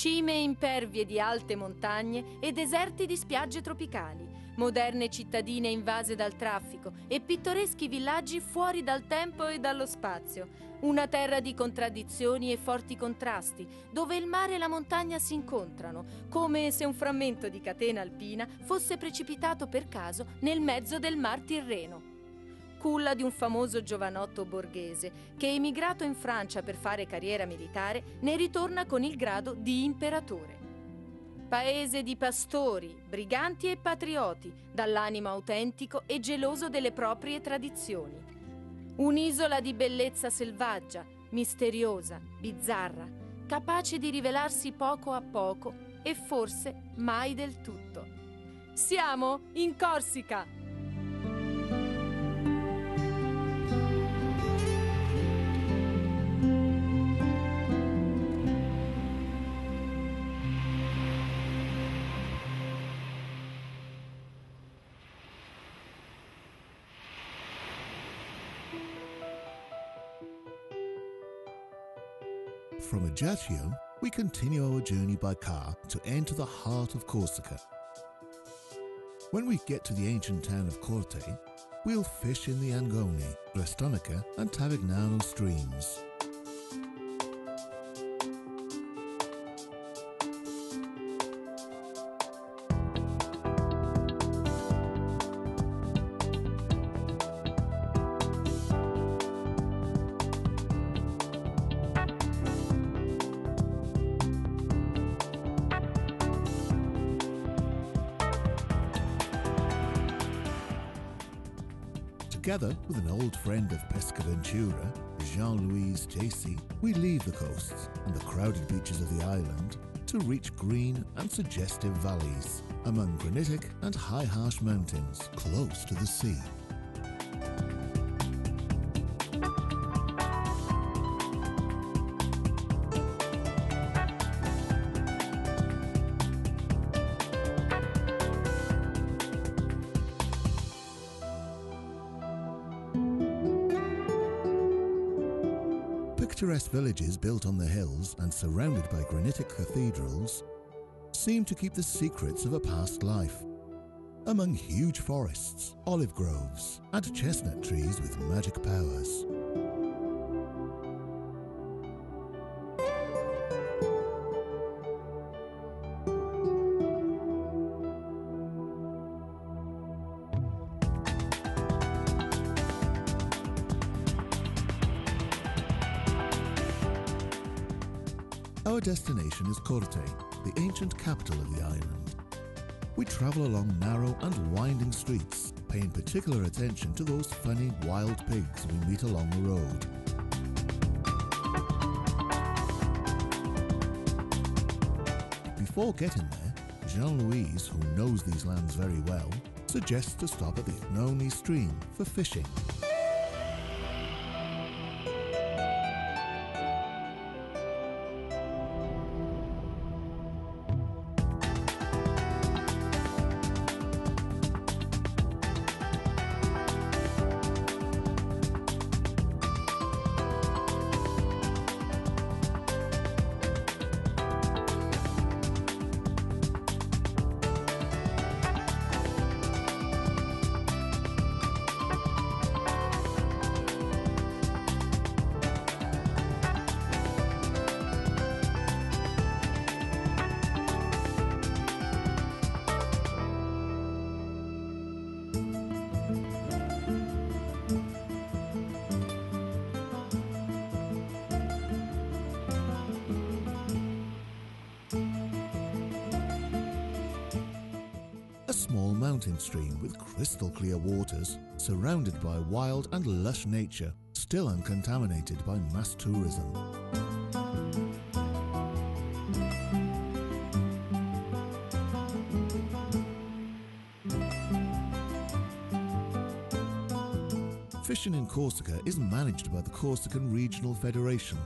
Cime impervie di alte montagne e deserti di spiagge tropicali, moderne cittadine invase dal traffico e pittoreschi villaggi fuori dal tempo e dallo spazio. Una terra di contraddizioni e forti contrasti, dove il mare e la montagna si incontrano, come se un frammento di catena alpina fosse precipitato per caso nel mezzo del Mar Tirreno. Culla di un famoso giovanotto borghese che, emigrato in Francia per fare carriera militare, ne ritorna con il grado di imperatore. Paese di pastori, briganti e patrioti, dall'animo autentico e geloso delle proprie tradizioni. Un'isola di bellezza selvaggia, misteriosa, bizzarra, capace di rivelarsi poco a poco e forse mai del tutto. Siamo in Corsica! From Ajaccio, we continue our journey by car to enter the heart of Corsica. When we get to the ancient town of Corte, we'll fish in the Angoni, Grestonica and Tavignano streams. Together with an old friend of Pescavventura, Jean-Louis Jacy, we leave the coasts and the crowded beaches of the island to reach green and suggestive valleys among granitic and high harsh mountains close to the sea. Picturesque villages built on the hills and surrounded by granitic cathedrals seem to keep the secrets of a past life. Among huge forests, olive groves, and chestnut trees with magic powers. Our destination is Corte, the ancient capital of the island. We travel along narrow and winding streets, paying particular attention to those funny wild pigs we meet along the road. Before getting there, Jean-Louis, who knows these lands very well, suggests to stop at the Agnoni stream for fishing. Small mountain stream with crystal clear waters, surrounded by wild and lush nature, still uncontaminated by mass tourism. Fishing in Corsica is managed by the Corsican Regional Federation,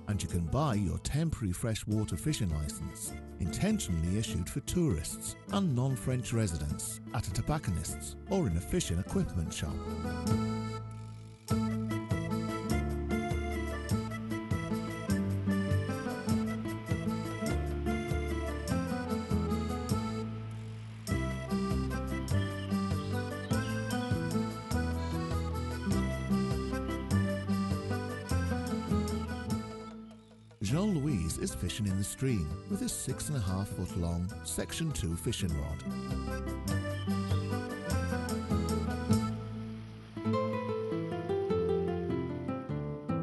and you can buy your temporary freshwater fishing license, intentionally issued for tourists and non-French residents, at a tobacconist's or in a fishing equipment shop. Jean-Louis is fishing in the stream with his 6.5-foot long Section 2 fishing rod.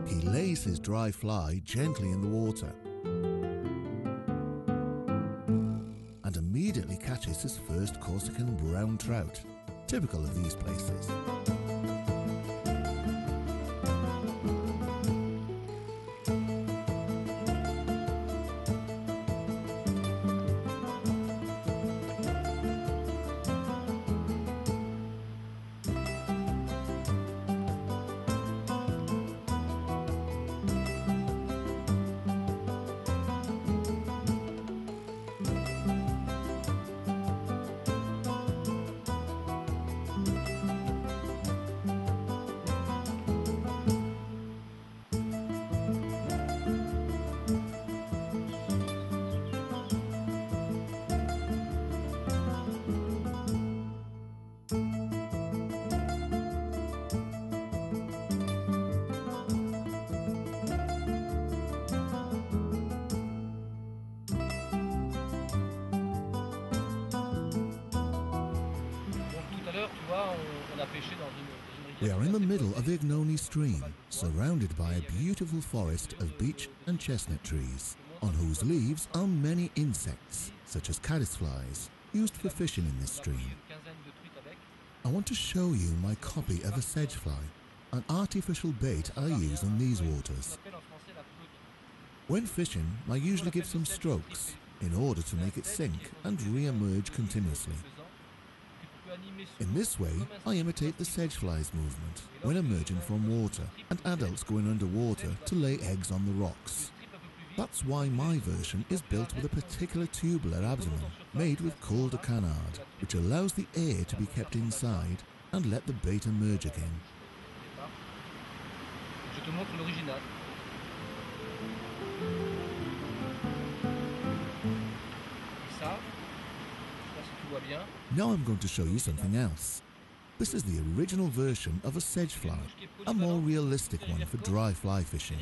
He lays his dry fly gently in the water and immediately catches his first Corsican brown trout, typical of these places. We are in the middle of the Agnoni stream, surrounded by a beautiful forest of beech and chestnut trees, on whose leaves are many insects, such as caddisflies, used for fishing in this stream. I want to show you my copy of a sedgefly, an artificial bait I use in these waters. When fishing, I usually give some strokes in order to make it sink and re-emerge continuously. In this way, I imitate the sedgefly's movement when emerging from water and adults going underwater to lay eggs on the rocks. That's why my version is built with a particular tubular abdomen made with colle de canard, which allows the air to be kept inside and let the bait emerge again. Je te montre l'original. Ça, si tu vois bien. Now I'm going to show you something else. This is the original version of a sedgefly, a more realistic one for dry fly fishing.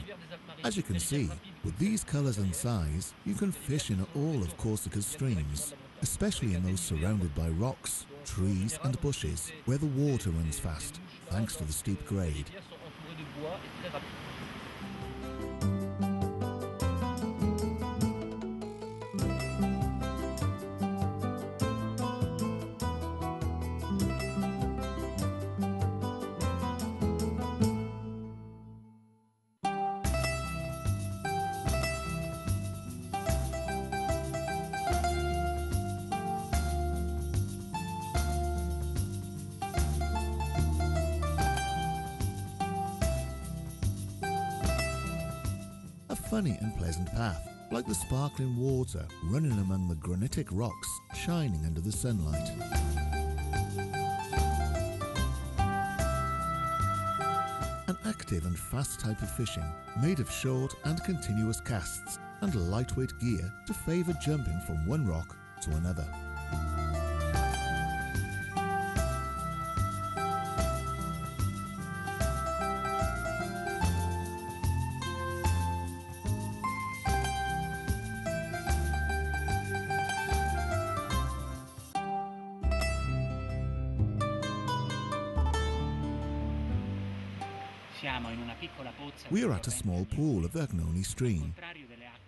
As you can see, with these colours and size, you can fish in all of Corsica's streams, especially in those surrounded by rocks, trees and bushes, where the water runs fast, thanks to the steep grade. Funny and pleasant path, like the sparkling water running among the granitic rocks shining under the sunlight. An active and fast type of fishing, made of short and continuous casts and lightweight gear to favour jumping from one rock to another. We are at a small pool of the Agnoni stream.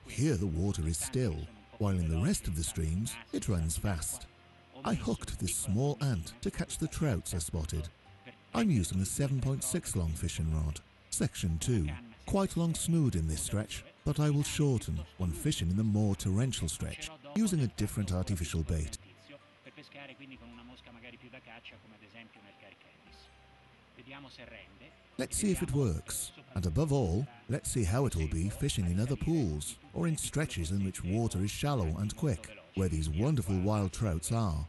Here the water is still, while in the rest of the streams it runs fast. I hooked this small ant to catch the trouts I spotted. I'm using a 7.6 long fishing rod, Section 2, quite long snood in this stretch, but I will shorten when fishing in the more torrential stretch, using a different artificial bait. Let's see if it works, and above all, let's see how it will be fishing in other pools, or in stretches in which water is shallow and quick, where these wonderful wild trouts are.